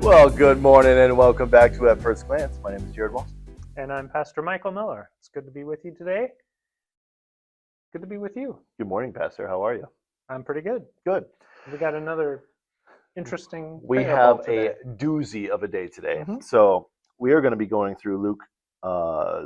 Well, good morning and welcome back to At First Glance. My name is Jared Walsh. And I'm Pastor Michael Miller. It's good to be with you today. Good to be with you. Good morning, Pastor. How are you? I'm pretty good. Good. We got another interesting We parable have today. a doozy of a day today. Mhm. So we are going to be going through Luke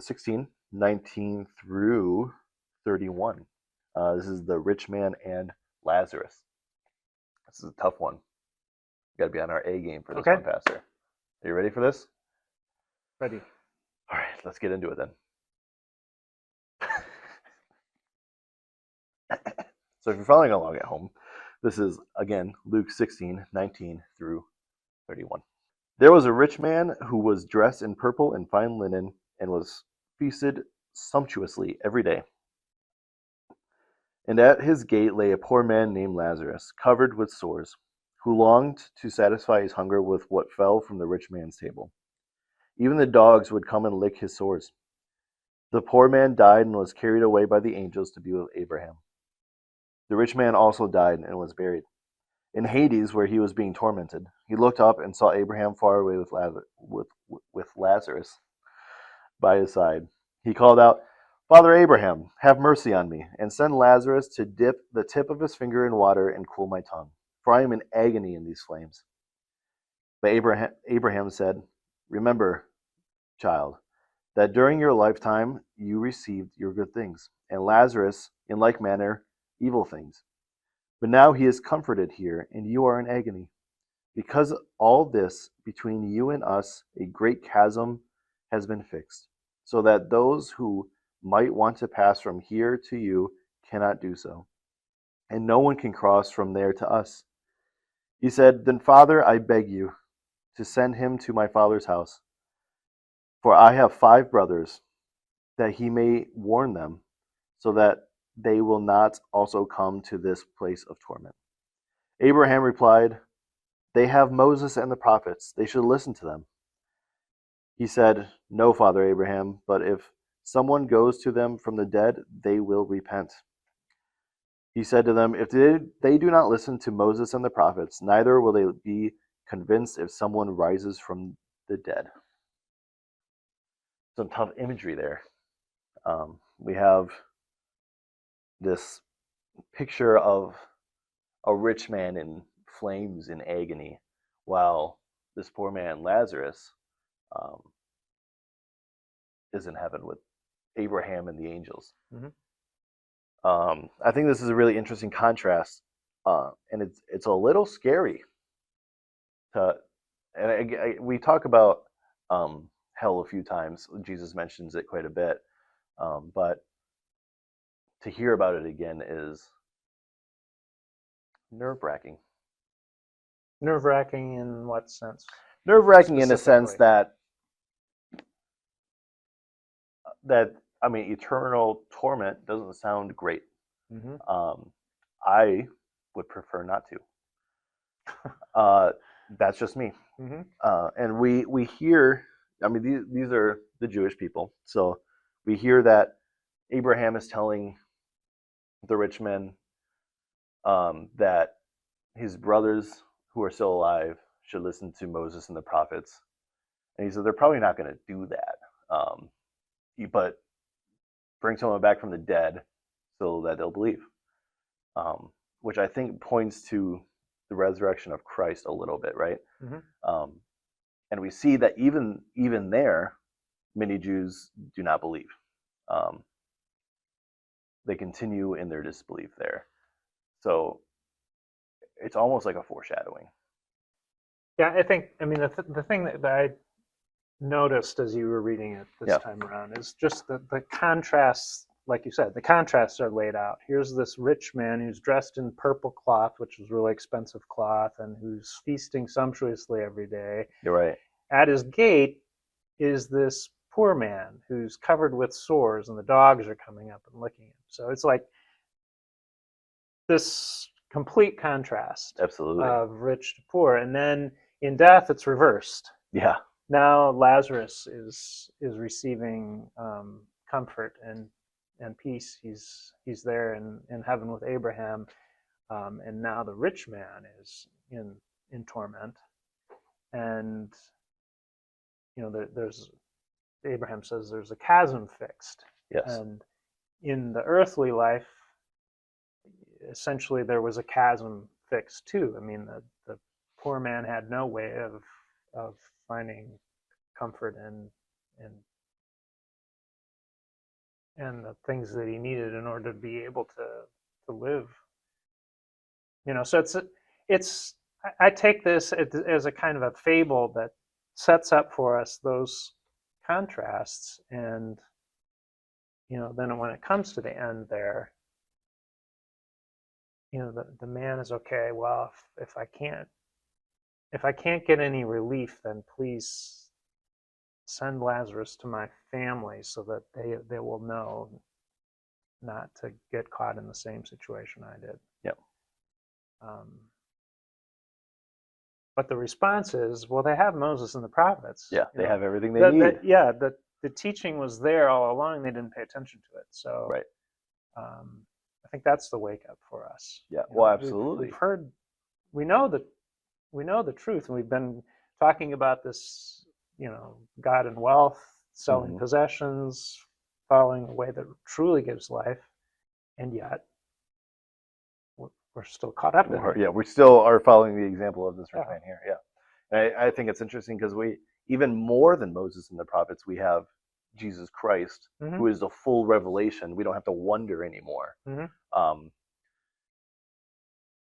16, 19 through 31. This is the rich man and Lazarus. This is a tough one. Got to be on our A game for this Okay. one, Pastor. Are you ready for this? Ready. All right, let's get into it then. So if you're following along at home, this is, again, Luke 16, 19 through 31. There was a rich man who was dressed in purple and fine linen and was feasted sumptuously every day. And at his gate lay a poor man named Lazarus, covered with sores, who longed to satisfy his hunger with what fell from the rich man's table. Even the dogs would come and lick his sores. The poor man died and was carried away by the angels to be with Abraham. The rich man also died and was buried. In Hades, where he was being tormented, he looked up and saw Abraham far away with Lazarus by his side. He called out, "Father Abraham, have mercy on me, and send Lazarus to dip the tip of his finger in water and cool my tongue, for I am in agony in these flames." But Abraham said, "Remember, child, that during your lifetime you received your good things, and Lazarus, in like manner, evil things. But now he is comforted here, and you are in agony. Because all this between you and us, a great chasm has been fixed, so that those who might want to pass from here to you cannot do so, and no one can cross from there to us." He said, "Then, Father, I beg you to send him to my father's house, for I have 5 brothers, that he may warn them, so that they will not also come to this place of torment." Abraham replied, "They have Moses and the prophets. They should listen to them." He said, "No, Father Abraham, but if someone goes to them from the dead, they will repent." He said to them, "If they do not listen to Moses and the prophets, neither will they be convinced if someone rises from the dead." Some tough imagery there. We have this picture of a rich man in flames in agony, while this poor man, Lazarus, um, is in heaven with Abraham and the angels. Mhm. I think this is a really interesting contrast, and it's a little scary. We talk about hell a few times. Jesus mentions it quite a bit, but to hear about it again is nerve-wracking. Nerve-wracking in what sense? Nerve-wracking in a sense Specifically. that I mean, eternal torment doesn't sound great. Mhm. I would prefer not to. That's just me. Mhm. And we hear, I mean, these are the Jewish people, so we hear that Abraham is telling the rich men that his brothers who are still alive should listen to Moses and the prophets, and he said they're probably not going to do that, but bring someone back from the dead so that they'll believe, which I think points to the resurrection of Christ a little bit, right? Mhm. And we see that even there, many Jews do not believe. They continue in their disbelief there. So it's almost like a foreshadowing. Yeah, I mean, the thing that I noticed as you were reading it this time around is just the contrasts, like you said, the contrasts are laid out. Here's this rich man who's dressed in purple cloth, which is really expensive cloth, and who's feasting sumptuously every day. You're right. At his gate is this poor man who's covered with sores, and the dogs are coming up and licking him. So it's like this complete contrast. Absolutely. Of rich to poor. And then in death, it's reversed. Yeah. Now Lazarus is receiving comfort and peace. He's there in heaven with Abraham, and now the rich man is in torment. and there's Abraham says there's a chasm fixed, Yes. and in the earthly life, essentially there was a chasm fixed too. I mean, the poor man had no way of finding comfort and the things that he needed in order to be able to live. So it's I take this as a kind of a fable that sets up for us those contrasts, and then when it comes to the end there, the man is okay. Well, if I can't get any relief, then please send Lazarus to my family so that they will know not to get caught in the same situation I did. Yep. But the response is, well, they have Moses and the prophets. Yeah, they have everything they need. The teaching was there all along. They didn't pay attention to it. So right. I think that's the wake up for us. Yeah. Well, absolutely. We've heard, we know the truth, and we've been talking about this, God and wealth, selling possessions, following a way that truly gives life, and yet we're still caught up in it. Yeah, we still are following the example of this rich man here. Yeah, and I think it's interesting because we, even more than Moses and the prophets, we have Jesus Christ, who is the full revelation. We don't have to wonder anymore.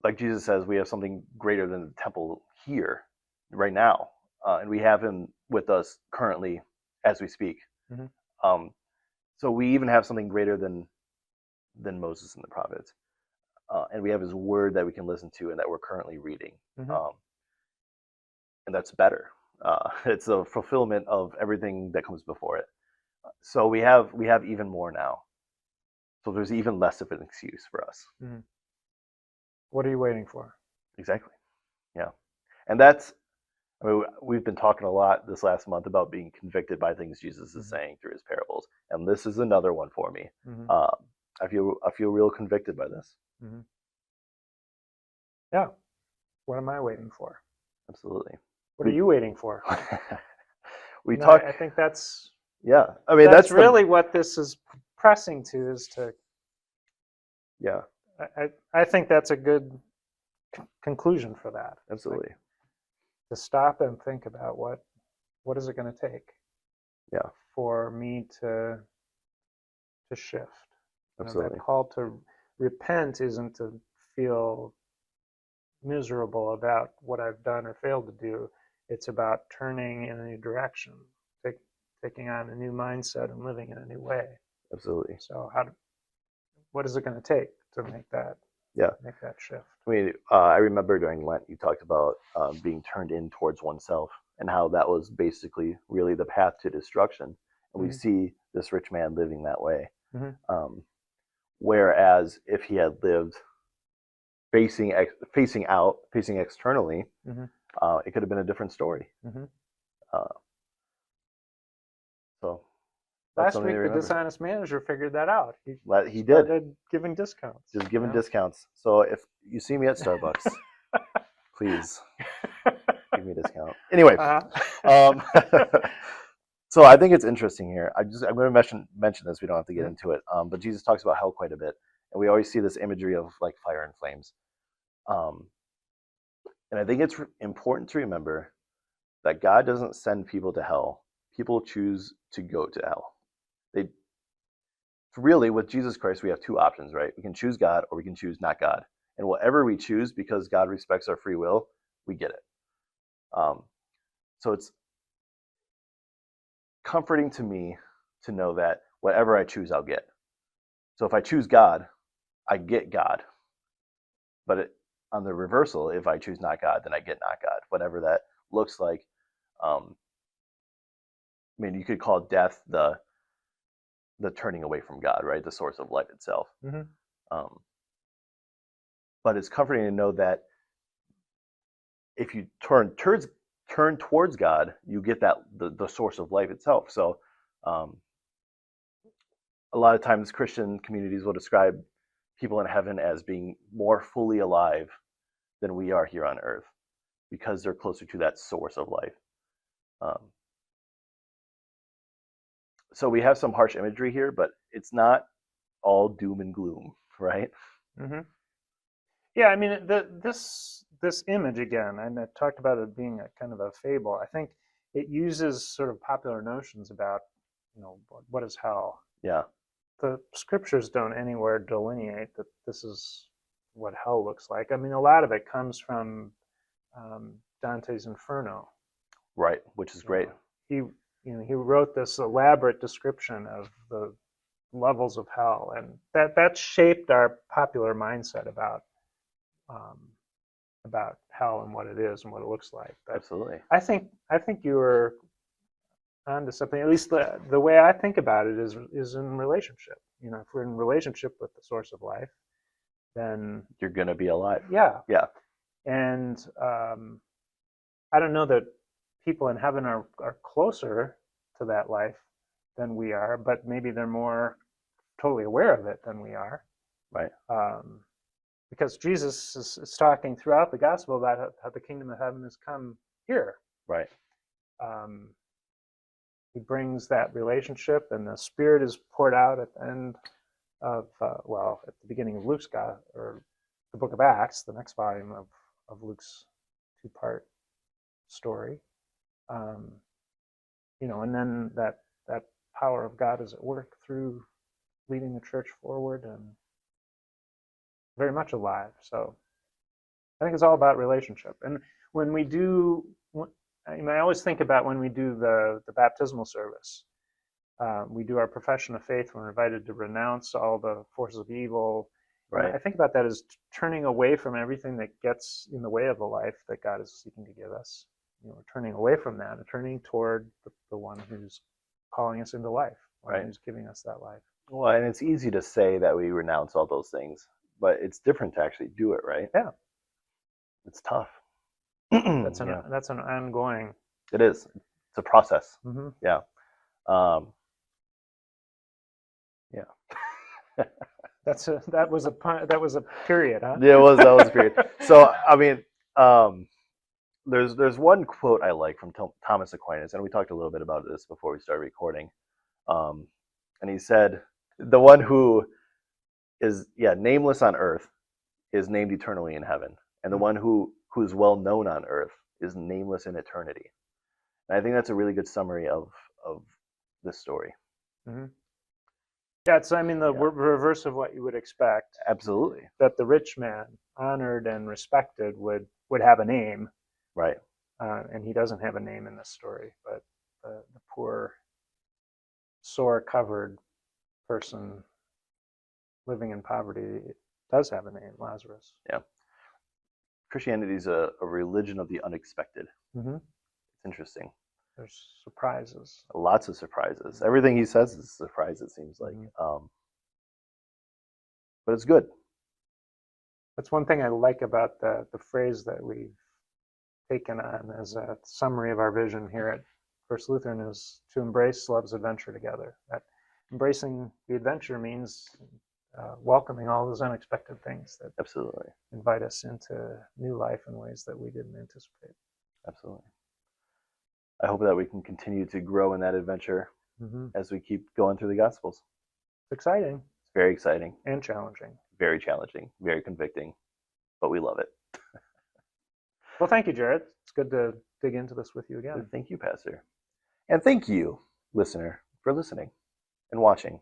Like Jesus says, we have something greater than the temple here, right now, and we have him with us currently as we speak. So we even have something greater than Moses and the prophets. And we have his word that we can listen to and that we're currently reading. And that's better. It's a fulfillment of everything that comes before it. So we have even more now. So there's even less of an excuse for us. What are you waiting for? Exactly. Yeah. And that's, we've been talking a lot this last month about being convicted by things Jesus is saying through his parables. And this is another one for me. I feel real convicted by this. Yeah. What am I waiting for? Absolutely. What are you waiting for? I think that's. Yeah. I mean, that's really what this is pressing to, is to. Yeah. I think that's a good conclusion for that. Absolutely. To stop and think about what is it going to take. Yeah. For me to shift. Absolutely. That call to repent isn't to feel miserable about what I've done or failed to do. It's about turning in a new direction, taking on a new mindset and living in a new way. Absolutely. So what is it going to take to make that shift? I remember during Lent you talked about being turned in towards oneself, and how that was basically really the path to destruction. And we see this rich man living that way. Whereas if he had lived facing externally, it could have been a different story. So last week the dishonest manager figured that out. He did. Started giving discounts. Just giving discounts. So if you see me at Starbucks, please give me a discount. Anyway, so I think it's interesting here. I'm going to mention this. We don't have to get into it. But Jesus talks about hell quite a bit, and we always see this imagery of like fire and flames. And I think it's important to remember that God doesn't send people to hell. People choose to go to hell. Really, with Jesus Christ, we have two options, right? We can choose God or we can choose not God. And whatever we choose, because God respects our free will, we get it. So it's comforting to me to know that whatever I choose, I'll get. So if I choose God, I get God. But on the reversal, if I choose not God, then I get not God, whatever that looks like. You could call death the turning away from God, right? The source of life itself. But it's comforting to know that if you turn towards God, you get that the source of life itself. So a lot of times Christian communities will describe people in heaven as being more fully alive than we are here on earth. because they're closer to that source of life. So we have some harsh imagery here, but it's not all doom and gloom, right? Mm-hmm. Yeah, I mean, this image again, and I talked about it being a kind of a fable. I think it uses sort of popular notions about, what is hell. Yeah. The scriptures don't anywhere delineate that this is what hell looks like. I mean, a lot of it comes from Dante's Inferno. Right, which is great. He wrote this elaborate description of the levels of hell, and that shaped our popular mindset about hell and what it is and what it looks like. But absolutely. I think you were onto something. At least the way I think about it is in relationship. If we're in relationship with the source of life, then you're gonna be alive. Yeah. Yeah. And I don't know that people in heaven are closer to that life than we are, but maybe they're more totally aware of it than we are. Right. Because Jesus is talking throughout the gospel about how the kingdom of heaven has come here. Right. He brings that relationship, and the Spirit is poured out at the end of, at the beginning of Luke's or the book of Acts, the next volume of Luke's two-part story. And then that power of God is at work through leading the church forward and very much alive. So I think it's all about relationship. And when we do, I always think about when we do the baptismal service, we do our profession of faith. We're invited to renounce all the forces of evil. Right. And I think about that as turning away from everything that gets in the way of the life that God is seeking to give us. We're turning away from that and turning toward the one who's calling us into life, right, who's giving us that life. Well, and it's easy to say that we renounce all those things, but it's different to actually do it, right? Yeah. It's tough. That's an ongoing. It is. It's a process. Mm-hmm. Yeah. Yeah. That was a period, huh? Yeah, that was a period. So I mean, there's one quote I like from Thomas Aquinas, and we talked a little bit about this before we started recording. And he said, "The one who is nameless on earth is named eternally in heaven, and the one who's well known on earth is nameless in eternity." And I think that's a really good summary of this story. Mm-hmm. Yeah, it's the reverse of what you would expect. Absolutely. That the rich man, honored and respected, would have a name. Right. And he doesn't have a name in this story, but the poor, sore covered person living in poverty does have a name, Lazarus. Yeah. Christianity is a religion of the unexpected. Mm-hmm. It's interesting. There's surprises. Lots of surprises. Everything he says is a surprise, it seems like. Mm-hmm. But it's good. That's one thing I like about the phrase that we've taken on as a summary of our vision here at First Lutheran is to embrace love's adventure together. That embracing the adventure means welcoming all those unexpected things that absolutely invite us into new life in ways that we didn't anticipate. Absolutely. I hope that we can continue to grow in that adventure as we keep going through the Gospels. It's exciting. It's very exciting. And challenging. Very challenging. Very convicting. But we love it. Well, thank you, Jared. It's good to dig into this with you again. Thank you, Pastor. And thank you, listener, for listening and watching,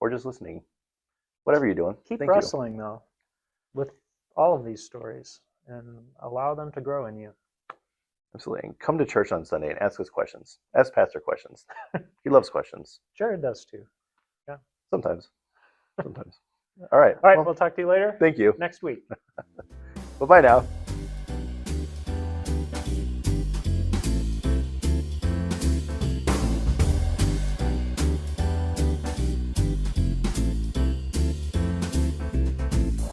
or just listening. Whatever you're doing. Keep wrestling, though, with all of these stories and allow them to grow in you. Absolutely. And come to church on Sunday and ask us questions. Ask Pastor questions. He loves questions. Jared does too. Yeah. Sometimes. All right. All right. We'll talk to you later. Thank you. Next week. Bye-bye now.